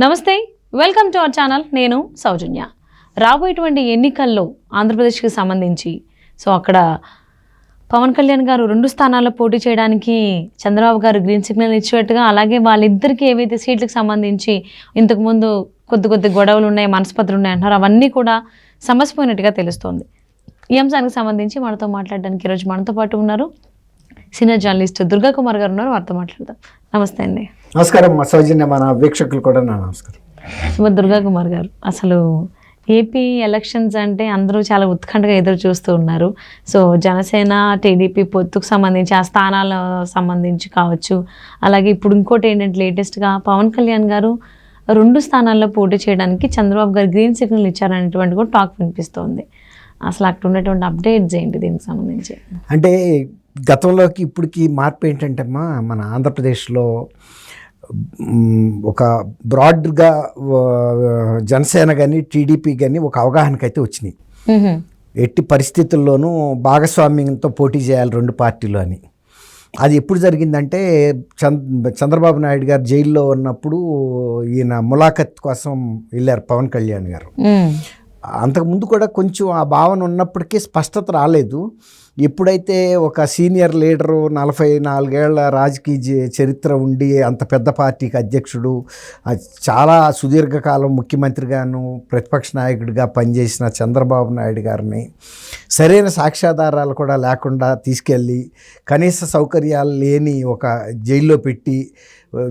నమస్తే, welcome to our channel. నేను సౌజన్య. రాబోయేటువంటి ఎన్నికల్లో ఆంధ్రప్రదేశ్కి సంబంధించి అక్కడ పవన్ కళ్యాణ్ గారు 2 స్థానాల్లో పోటీ చేయడానికి చంద్రబాబు గారు గ్రీన్ సిగ్నల్ ఇచ్చినట్టుగా, అలాగే వాళ్ళిద్దరికీ ఏవైతే సీట్లకు సంబంధించి ఇంతకుముందు కొద్ది గొడవలు ఉన్నాయి, మనస్పర్ధలు ఉన్నాయి అంటున్నారు, అవన్నీ కూడా సమసిపోయినట్టుగా తెలుస్తోంది. ఈ అంశానికి సంబంధించి మనతో మాట్లాడడానికి ఈరోజు మనతో పాటు ఉన్నారు సీనియర్ జర్నలిస్ట్ దుర్గా కుమార్ గారు ఉన్నారు. వారితో మాట్లాడదాం. నమస్తే అండి. నమస్కారం సౌజన్య, మన వీక్షకులు కూడా నమస్కారం. దుర్గా కుమార్ గారు, అసలు ఏపీ ఎలక్షన్స్ అంటే అందరూ చాలా ఉత్కంఠగా ఎదురు చూస్తూ ఉన్నారు. జనసేన టీడీపీ పొత్తుకు సంబంధించి ఆ స్థానాల సంబంధించి కావచ్చు, అలాగే ఇప్పుడు ఇంకోటి ఏంటంటే లేటెస్ట్గా పవన్ కళ్యాణ్ గారు 2 స్థానాల్లో పోటీ చేయడానికి చంద్రబాబు గారు గ్రీన్ సిగ్నల్ ఇచ్చారనేటువంటి కూడా టాక్ వినిపిస్తోంది. అసలు అక్కడ ఉన్నటువంటి అప్డేట్స్ ఏంటి దీనికి సంబంధించి? అంటే గతంలోకి ఇప్పటికి మార్పు ఏంటంటే మన ఆంధ్రప్రదేశ్లో ఒక బ్రాడ్గా జనసేన కానీ టీడీపీ కానీ ఒక అవగాహనకు అయితే వచ్చినాయి. ఎట్టి పరిస్థితుల్లోనూ భాగస్వామ్యంతో పోటీ చేయాలి 2 పార్టీలు అని. అది ఎప్పుడు జరిగిందంటే చంద్రబాబు నాయుడు గారు జైల్లో ఉన్నప్పుడు ఈయన ములాఖత్ కోసం వెళ్ళారు పవన్ కళ్యాణ్ గారు. అంతకుముందు కూడా కొంచెం ఆ భావన ఉన్నప్పటికీ స్పష్టత రాలేదు. ఎప్పుడైతే ఒక సీనియర్ లీడరు 44 ఏళ్ల రాజకీయ చరిత్ర ఉండి అంత పెద్ద పార్టీకి అధ్యక్షుడు, చాలా సుదీర్ఘకాలం ముఖ్యమంత్రిగాను ప్రతిపక్ష నాయకుడిగా పనిచేసిన చంద్రబాబు నాయుడు గారిని సరైన సాక్ష్యాధారాలు కూడా లేకుండా తీసుకెళ్ళి కనీస సౌకర్యాలు లేని ఒక జైల్లో పెట్టి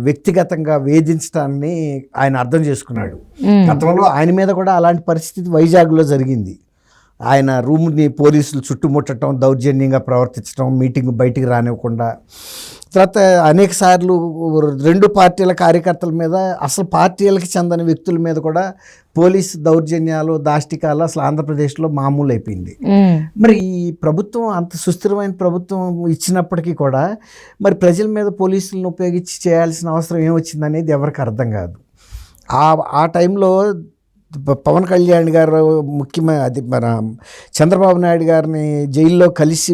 వ్యక్తిగతంగా వేధించడాన్ని ఆయన అర్థం చేసుకున్నాడు. గతంలో ఆయన మీద కూడా అలాంటి పరిస్థితి వైజాగ్లో జరిగింది. ఆయన రూమ్ని పోలీసులు చుట్టుముట్టడం, దౌర్జన్యంగా ప్రవర్తించడం, మీటింగ్ బయటికి రానివ్వకుండా, తర్వాత అనేక సార్లు 2 పార్టీల కార్యకర్తల మీద, అసలు పార్టీలకు చెందని వ్యక్తుల మీద కూడా పోలీసు దౌర్జన్యాలు, దాష్టికాలు అసలు ఆంధ్రప్రదేశ్లో మామూలు అయిపోయింది. మరి ఈ ప్రభుత్వం అంత సుస్థిరమైన ప్రభుత్వం ఇచ్చినప్పటికీ కూడా మరి ప్రజల మీద పోలీసులను ఉపయోగించి చేయాల్సిన అవసరం ఏమొచ్చిందనేది ఎవరికి అర్థం కాదు. ఆ టైంలో పవన్ కళ్యాణ్ గారు అది మన చంద్రబాబు నాయుడు గారిని జైల్లో కలిసి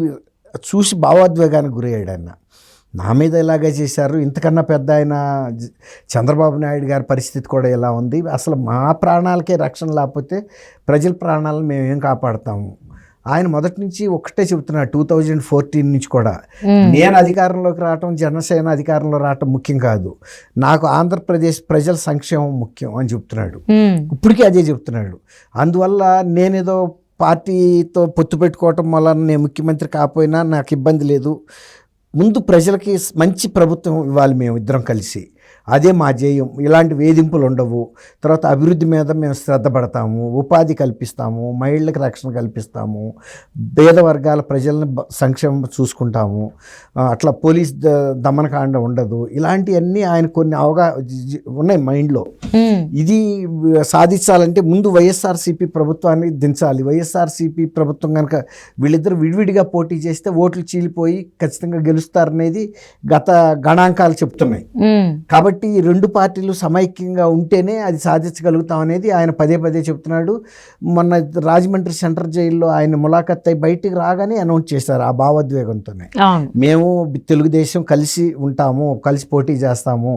చూసి భావోద్వేగానికి గురయ్యాడు. ఆయన నా మీద ఇలాగే చేశారు, ఇంతకన్నా పెద్ద ఆయన చంద్రబాబు నాయుడు గారి పరిస్థితి కూడా ఎలా ఉంది, అసలు మా ప్రాణాలకే రక్షణ లేకపోతే ప్రజల ప్రాణాలను మేము ఏం కాపాడుతాము. ఆయన మొదటి నుంచి ఒక్కటే చెబుతున్నాడు, 2014 నుంచి కూడా, నేను అధికారంలోకి రావటం, జనసేన అధికారంలో రావటం ముఖ్యం కాదు, నాకు ఆంధ్రప్రదేశ్ ప్రజల సంక్షేమం ముఖ్యం అని చెప్తున్నాడు. ఇప్పటికీ అదే చెప్తున్నాడు. అందువల్ల నేనేదో పార్టీతో పొత్తు పెట్టుకోవటం వల్ల నేను ముఖ్యమంత్రి కాకపోయినా నాకు ఇబ్బంది లేదు, ముందు ప్రజలకి మంచి ప్రభుత్వం ఇవ్వాలి మేము ఇద్దరం కలిసి, అదే మా ధ్యేయం, ఇలాంటి వేధింపులు ఉండవు, తర్వాత అభివృద్ధి మీద మేము శ్రద్ధ పడతాము, ఉపాధి కల్పిస్తాము, మహిళలకు రక్షణ కల్పిస్తాము, పేద వర్గాల ప్రజలను సంక్షేమం చూసుకుంటాము, అట్లా పోలీస్ దమనకాండ ఉండదు, ఇలాంటివన్నీ ఆయన కొన్ని ఉన్నాయి మైండ్లో. ఇది సాధించాలంటే ముందు వైఎస్ఆర్సీపీ ప్రభుత్వాన్ని దించాలి. వైఎస్ఆర్సీపీ ప్రభుత్వం కనుక వీళ్ళిద్దరు విడివిడిగా పోటీ చేస్తే ఓట్లు చీలిపోయి ఖచ్చితంగా గెలుస్తారనేది గత గణాంకాలు చెప్తున్నాయి. కాబట్టి ఈ 2 పార్టీలు సమైక్యంగా ఉంటేనే అది సాధించగలుగుతాం అనేది ఆయన పదే చెప్తున్నాడు. మొన్న రాజమండ్రి సెంట్రల్ జైల్లో ఆయన ములాఖత్ అయి బయటికి రాగానే అనౌన్స్ చేశారు ఆ భావోద్వేగంతోనే, మేము తెలుగుదేశం కలిసి ఉంటాము, కలిసి పోటీ చేస్తాము,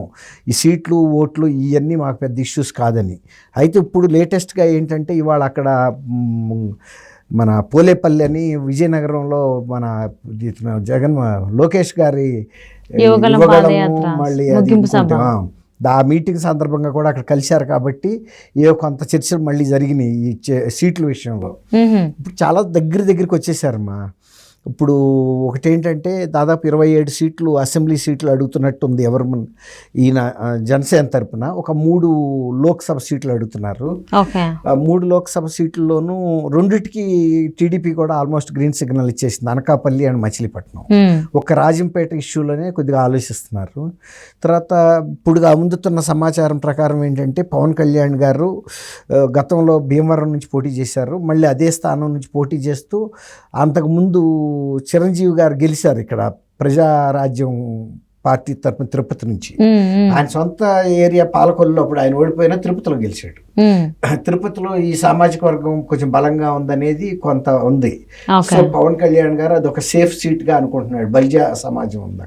ఈ సీట్లు ఓట్లు ఇవన్నీ మాకు పెద్ద ఇష్యూస్ కాదని. అయితే ఇప్పుడు లేటెస్ట్గా ఏంటంటే ఇవాళ అక్కడ మన పోలేపల్లి అని విజయనగరంలో మన లోకేష్ గారి మళ్ళీ ఆ మీటింగ్ సందర్భంగా కూడా అక్కడ కలిశారు. కాబట్టి కొంత చర్చలు మళ్ళీ జరిగినాయి ఈ సీట్ల విషయంలో. ఇప్పుడు చాలా దగ్గరికి వచ్చేసారమ్మా. ఇప్పుడు ఒకటేంటంటే దాదాపు 27 సీట్లు అసెంబ్లీ సీట్లు అడుగుతున్నట్టుంది ఎవరు, ఈయన జనసేన తరపున ఒక 3 లోక్సభ సీట్లు అడుగుతున్నారు. 3 లోక్సభ సీట్లలోనూ 2టికి టీడీపీ కూడా ఆల్మోస్ట్ గ్రీన్ సిగ్నల్ ఇచ్చేసింది, అనకాపల్లి అండ్ మచిలీపట్నం. ఒక రాజంపేట ఇష్యూలోనే కొద్దిగా ఆలోచిస్తున్నారు. తర్వాత ఇప్పుడు అందుతున్న సమాచారం ప్రకారం ఏంటంటే పవన్ కళ్యాణ్ గారు గతంలో భీమవరం నుంచి పోటీ చేశారు, మళ్ళీ అదే స్థానం నుంచి పోటీ చేస్తూ అంతకుముందు చిరంజీవి గారు గెలిచారు ఇక్కడ ప్రజారాజ్యం పార్టీ తరపున తిరుపతి నుంచి. ఆయన సొంత ఏరియా పాలకొల్లులో అప్పుడు ఆయన ఓడిపోయినా తిరుపతిలో గెలిచాడు. తిరుపతిలో ఈ సామాజిక వర్గం కొంచెం బలంగా ఉందనేది కొంత ఉంది. సో పవన్ కళ్యాణ్ గారు అది ఒక సేఫ్ సీట్ గా అనుకుంటున్నాడు. బలిజా సమాజం ఉంది,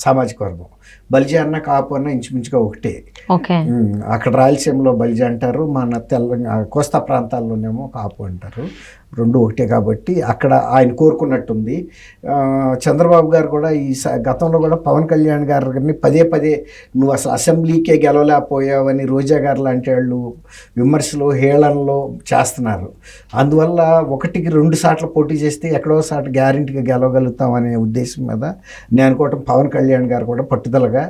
సామాజిక వర్గం. బలిజ అన్న కాపు అన్న ఇంచుమించుగా ఒకటే. ఓకే. అక్కడ రాయలసీమలో బలిజ అంటారు, మన కోస్తా ప్రాంతాల్లోనేమో కాపు అంటారు. రెండు ఒకటే కాబట్టి అక్కడ ఆయన కోరుకున్నట్టుంది. చంద్రబాబు గారు కూడా గతంలో కూడా పవన్ కళ్యాణ్ గారిని పదే పదే నువ్వు అసలు అసెంబ్లీకే గెలవలేకపోయావని రోజా గారు లాంటి వాళ్ళు విమర్శలు హేళనలో చేస్తున్నారు. అందువల్ల 1-2 సార్లు పోటీ చేస్తే ఎక్కడో సార్లు గ్యారెంటీగా గెలవగలుగుతాం అనే ఉద్దేశం మీద నేను అనుకోవటం పవన్ కళ్యాణ్ గారు కూడా పట్టుదలగా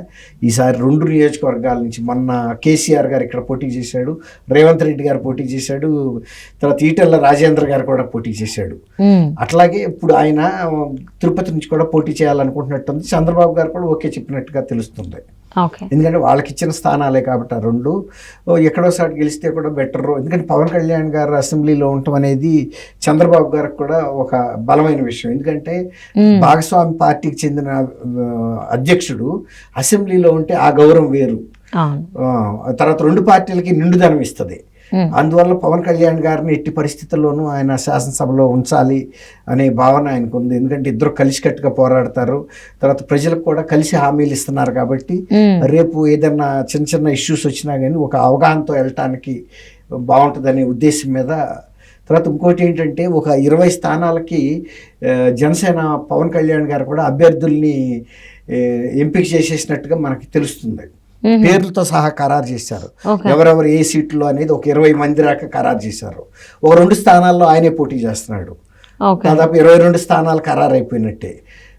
ఈసారి 2 నియోజకవర్గాల నుంచి, మొన్న కేసీఆర్ గారు ఇక్కడ పోటీ చేశాడు, రేవంత్ రెడ్డి గారు పోటీ చేశాడు, తర్వాత ఈటెల్ల రాజేంద్ర గారు కూడా పోటీ చేశాడు. అట్లాగే ఇప్పుడు ఆయన తిరుపతి నుంచి కూడా పోటీ చేయాలనుకుంటున్నట్టుంది. చంద్రబాబు గారు కూడా ఓకే చెప్పినట్టుగా తెలుస్తుంది. ఎందుకంటే వాళ్ళకి ఇచ్చిన స్థానాలే కాబట్టి ఆ 2 ఎక్కడోసారి గెలిస్తే కూడా బెటర్. ఎందుకంటే పవన్ కళ్యాణ్ గారు అసెంబ్లీలో ఉండటం అనేది చంద్రబాబు గారికి కూడా ఒక బలమైన విషయం. ఎందుకంటే భాగస్వామి పార్టీకి చెందిన అధ్యక్షుడు అసెంబ్లీలో ఉంటే ఆ గౌరవం వేరు. తర్వాత 2 పార్టీలకి నిండుదనం ఇస్తుంది. అందువల్ల పవన్ కళ్యాణ్ గారిని ఎట్టి పరిస్థితుల్లోనూ ఆయన శాసనసభలో ఉంచాలి అనే భావన ఆయనకు ఉంది. ఎందుకంటే ఇద్దరు కలిసికట్టుగా పోరాడతారు, తర్వాత ప్రజలకు కూడా కలిసి హామీలు ఇస్తున్నారు కాబట్టి రేపు ఏదైనా చిన్న చిన్న ఇష్యూస్ వచ్చినా కానీ ఒక అవగాహనతో వెళ్ళటానికి బాగుంటుందనే ఉద్దేశం మీద. తర్వాత ఇంకోటి ఏంటంటే ఒక 20 స్థానాలకి జనసేన పవన్ కళ్యాణ్ గారు కూడా అభ్యర్థుల్ని ఎంపిక చేసేసినట్టుగా మనకి తెలుస్తుంది. పేర్లతో సహా ఖరారు చేశారు. ఎవరెవరు ఏ సీట్లు అనేది ఒక 20 మంది దాకా ఖరారు చేశారు. ఒక 2 స్థానాల్లో ఆయనే పోటీ చేస్తున్నాడు. దాదాపు 22 స్థానాలు ఖరారు అయిపోయినట్టే.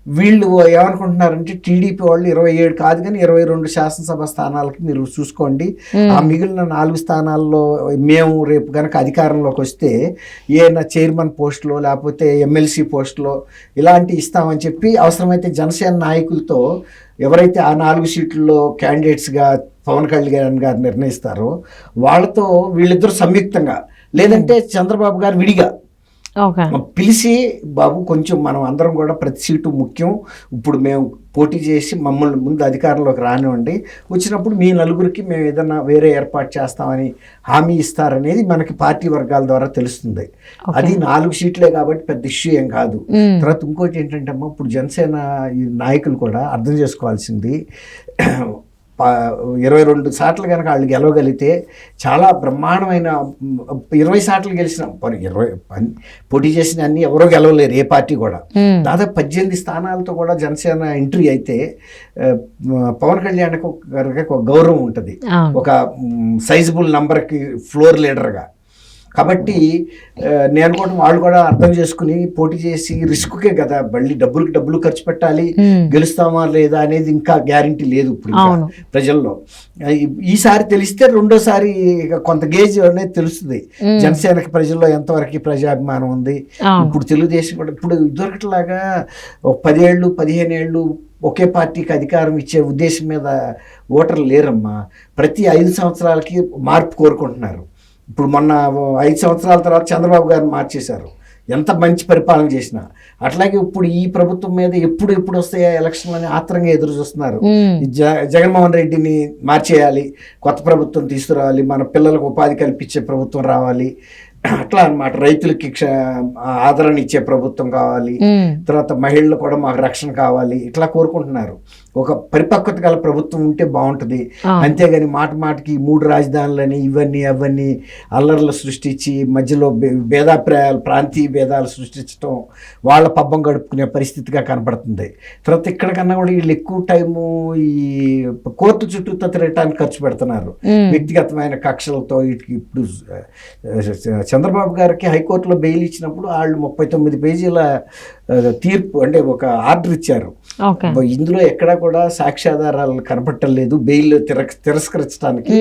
వీళ్ళు ఏమనుకుంటున్నారంటే టీడీపీ వాళ్ళు 27 కాదు కానీ 22 శాసనసభ స్థానాలకి మీరు చూసుకోండి, ఆ మిగిలిన 4 స్థానాల్లో మేము రేపు కనుక అధికారంలోకి వస్తే ఏమైనా చైర్మన్ పోస్టులో లేకపోతే ఎమ్మెల్సీ పోస్టులో ఇలాంటి ఇస్తామని చెప్పి అవసరమైతే జనసేన నాయకులతో ఎవరైతే ఆ 4 సీట్లలో క్యాండిడేట్స్గా పవన్ కళ్యాణ్ గారు నిర్ణయిస్తారో వాళ్ళతో వీళ్ళిద్దరూ సంయుక్తంగా, లేదంటే చంద్రబాబు గారు విడిగా పిలిచి, బాబు కొంచెం మనం అందరం కూడా ప్రతి సీటు ముఖ్యం, ఇప్పుడు మేము పోటీ చేసి మమ్మల్ని ముందు అధికారంలోకి రానివ్వండి, వచ్చినప్పుడు మీ నలుగురికి మేము ఏదన్నా వేరే ఏర్పాటు చేస్తామని హామీ ఇస్తారనేది మనకి పార్టీ వర్గాల ద్వారా తెలుస్తుంది. అది 4 సీట్లే కాబట్టి పెద్ద ఇష్యూ ఏం కాదు. తర్వాత ఇంకోటి ఏంటంటే అమ్మ, ఇప్పుడు జనసేన ఈ నాయకులు కూడా అర్థం చేసుకోవాల్సింది, 22 సార్లు కనుక వాళ్ళు గెలవగలిగితే చాలా బ్రహ్మాండమైన 20 సార్లు గెలిచిన 20 పోటీ చేసిన అన్ని ఎవరో గెలవలేరు, ఏ పార్టీ కూడా. దాదాపు 18 స్థానాలతో కూడా జనసేన ఎంట్రీ అయితే పవన్ కళ్యాణ్ గారికి ఒక గౌరవం ఉంటుంది, ఒక సైజబుల్ నంబర్కి ఫ్లోర్ లీడర్గా. కాబట్టి నేను అనుకోవడం వాళ్ళు కూడా అర్థం చేసుకుని పోటీ చేసి రిస్క్కే కదా, మళ్ళీ డబ్బులు ఖర్చు పెట్టాలి, గెలుస్తామా లేదా అనేది ఇంకా గ్యారంటీ లేదు ఇప్పుడు ప్రజల్లో. ఈసారి తెలిస్తే రెండోసారి కొంత గేజ్ అనేది తెలుస్తుంది జనసేనకి ప్రజల్లో ఎంతవరకు ప్రజాభిమానం ఉంది. ఇప్పుడు తెలుగుదేశం కూడా ఇప్పుడు ఇదివరకట్లాగా 10 ఏళ్ళు 15 ఏళ్ళు ఒకే పార్టీకి అధికారం ఇచ్చే ఉద్దేశం మీద ఓటర్లు లేరమ్మా. ప్రతి 5 సంవత్సరాలకి మార్పు కోరుకుంటున్నారు. ఇప్పుడు మొన్న 5 సంవత్సరాల తర్వాత చంద్రబాబు గారిని మార్చేశారు, ఎంత మంచి పరిపాలన చేసినా. అట్లాగే ఇప్పుడు ఈ ప్రభుత్వం మీద ఎప్పుడు వస్తాయా ఎలక్షన్లు అని ఆత్రంగా ఎదురు చూస్తున్నారు. జగన్మోహన్ రెడ్డిని మార్చేయాలి, కొత్త ప్రభుత్వం తీసుకురావాలి, మన పిల్లలకు ఉపాధి కల్పించే ప్రభుత్వం రావాలి, అట్లా అన్నమాట. రైతులకి ఆదరణ ఇచ్చే ప్రభుత్వం కావాలి, తర్వాత మహిళలు కూడా మాకు రక్షణ కావాలి, ఇట్లా కోరుకుంటున్నారు. ఒక పరిపక్వత గల ప్రభుత్వం ఉంటే బాగుంటుంది. అంతేగాని మాటికి 3 రాజధానులని అవన్నీ అల్లర్లు సృష్టించి మధ్యలో భేదాభిప్రాయాలు, ప్రాంతీయ భేదాలు సృష్టించడం వాళ్ళ పబ్బం గడుపుకునే పరిస్థితిగా కనపడుతుంది. తర్వాత ఇక్కడికన్నా కూడా వీళ్ళు ఎక్కువ టైము ఈ కోర్టు చుట్టూతో తిరగటానికి ఖర్చు పెడుతున్నారు, వ్యక్తిగతమైన కక్షలతో. ఇప్పుడు చంద్రబాబు గారికి హైకోర్టులో బెయిల్ ఇచ్చినప్పుడు వాళ్ళు 39 పేజీల తీర్పు అంటే ఒక ఆర్డర్ ఇచ్చారు. ఇందులో ఎక్కడా కూడా సాక్ష్యాధారాలు కనపట్టలేదు బెయిల్ తిరస్కరించడానికి,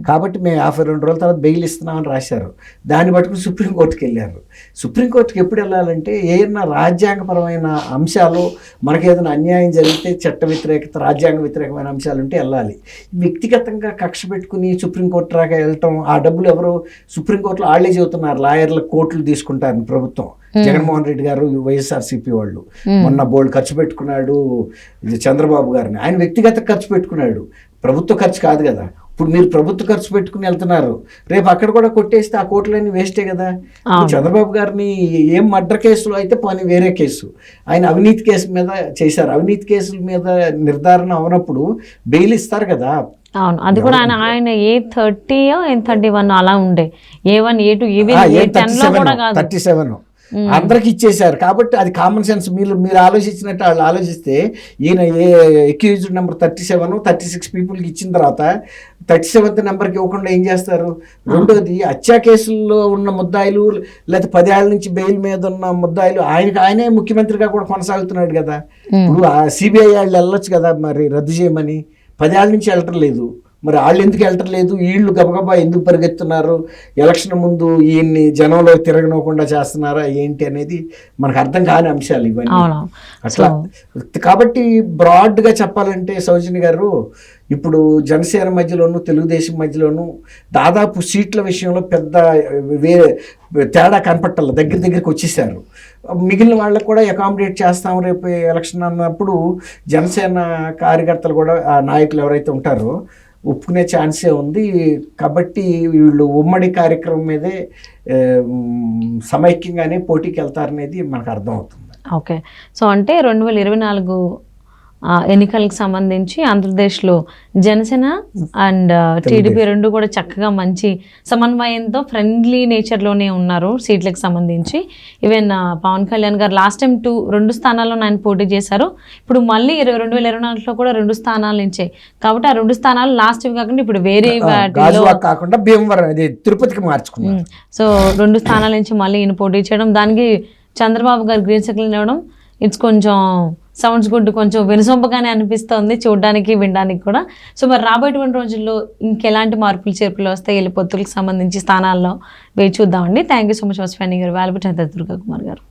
కాబట్టి మేము 52 రోజుల తర్వాత బెయిల్ ఇస్తున్నామని రాశారు. దాన్ని బట్టుకుని సుప్రీంకోర్టుకి వెళ్ళారు. సుప్రీంకోర్టుకి ఎప్పుడు వెళ్ళాలంటే ఏదైనా రాజ్యాంగపరమైన అంశాలు, మనకేదైనా అన్యాయం జరిగితే చట్ట వ్యతిరేకత, రాజ్యాంగ వ్యతిరేకమైన అంశాలు ఉంటే వెళ్ళాలి. వ్యక్తిగతంగా కక్ష పెట్టుకుని సుప్రీంకోర్టు రాగా వెళ్ళటం, ఆ డబ్బులు ఎవరు సుప్రీంకోర్టులో వాళ్ళే చెబుతున్నారు, లాయర్ల కోట్లు తీసుకుంటారని ప్రభుత్వం. జగన్మోహన్ రెడ్డి గారు వైఎస్ఆర్సీపీ వాళ్ళు మొన్న బోల్డ్ ఖర్చు పెట్టుకున్నాడు చంద్రబాబు గారిని, ఆయన వ్యక్తిగత ఖర్చు పెట్టుకున్నాడు, ప్రభుత్వ ఖర్చు కాదు కదా. ఇప్పుడు మీరు ప్రభుత్వ ఖర్చు పెట్టుకుని వెళ్తున్నారు, రేపు అక్కడ కూడా కొట్టేస్తే ఆ కోట్లన్నీ వేస్టే కదా. ఇప్పుడు చంద్రబాబు గారిని ఏం మర్డర్ కేసులో అయితే పోనీ వేరే కేసు, ఆయన అవినీతి కేసు మీద చేశారు. అవినీతి కేసుల మీద నిర్ధారణ అవనప్పుడు బెయిల్ ఇస్తారు కదా. అవును, అది కూడా ఆయన A30 A31 అలా ఉండే, A1 A2 A10 లో కూడా కాదు, 37 అందరికి ఇచ్చేశారు. కాబట్టి అది కామన్ సెన్స్. మీరు ఆలోచించినట్టు వాళ్ళు ఆలోచిస్తే ఈయన అక్యూజ్డ్ నెంబర్ 37 36 పీపుల్కి ఇచ్చిన తర్వాత 37th నెంబర్కి ఇవ్వకుండా ఏం చేస్తారు? రెండోది హత్యా కేసుల్లో ఉన్న ముద్దాయిలు లేకపోతే 10 ఏళ్ల నుంచి బెయిల్ మీద ఉన్న ముద్దాయిలు ఆయనే ముఖ్యమంత్రిగా కూడా కొనసాగుతున్నాడు కదా. ఇప్పుడు సిబిఐ వాళ్ళు వెళ్ళొచ్చు కదా మరి రద్దు చేయమని, 10 ఏళ్ల నుంచి వెళ్ళటం లేదు. మరి వాళ్ళు ఎందుకు వెళ్ళటం లేదు? వీళ్ళు గబగబా ఎందుకు పరిగెత్తున్నారు? ఎలక్షన్ ముందు ఈయన్ని జనంలో తిరగనివ్వకుండా చేస్తున్నారా ఏంటి అనేది మనకు అర్థం కాని అంశాలు ఇవన్నీ. అట్లా కాబట్టి బ్రాడ్గా చెప్పాలంటే సౌజన్య గారు, ఇప్పుడు జనసేన మధ్యలోను తెలుగుదేశం మధ్యలోను దాదాపు సీట్ల విషయంలో పెద్ద తేడా కనపట్టాల, దగ్గరికి వచ్చేసారు. మిగిలిన వాళ్ళకు కూడా అకామిడేట్ చేస్తాం రేపు ఎలక్షన్ అన్నప్పుడు జనసేన కార్యకర్తలు కూడా ఆ నాయకులు ఎవరైతే ఉంటారో ఒప్పుకునే ఛాన్సే ఉంది. కాబట్టి వీళ్ళు ఉమ్మడి కార్యక్రమం మీదే సమైక్యంగానే పోటీకి వెళ్తారనేది మనకు అర్థమవుతుంది. ఓకే, సో అంటే 2024 ఎన్నికలకు సంబంధించి ఆంధ్రప్రదేశ్లో జనసేన అండ్ టీడీపీ రెండు కూడా చక్కగా మంచి సమన్వయంతో ఫ్రెండ్లీ నేచర్లోనే ఉన్నారు సీట్లకు సంబంధించి. ఈవెన్ పవన్ కళ్యాణ్ గారు లాస్ట్ టైం 2 స్థానాల్లో ఆయన పోటీ చేశారు. ఇప్పుడు మళ్ళీ 2024లో కూడా 2 స్థానాలు నుంచే, కాబట్టి ఆ 2 స్థానాలు లాస్ట్ కాకుండా ఇప్పుడు వేరే కాకుండా భీమవరం తిరుపతికి మార్చుకున్నారు. సో 2 స్థానాల నుంచి మళ్ళీ ఈయన పోటీ చేయడం, దానికి చంద్రబాబు గారు గ్రీన్ సిగ్నల్ ఇవ్వడం, ఇట్స్ కొంచెం సౌండ్స్ గుడ్, కొంచెం వినసొంపగానే అనిపిస్తుంది చూడడానికి వినడానికి కూడా. సో మరి రాబోయేటువంటి రోజుల్లో ఇంకెలాంటి మార్పులు చేర్పులు వస్తాయి పొత్తులకు సంబంధించి స్థానాల్లో వేచి చూద్దామండి. Thank you so much for spending your valuable time Durga Kumar గారు.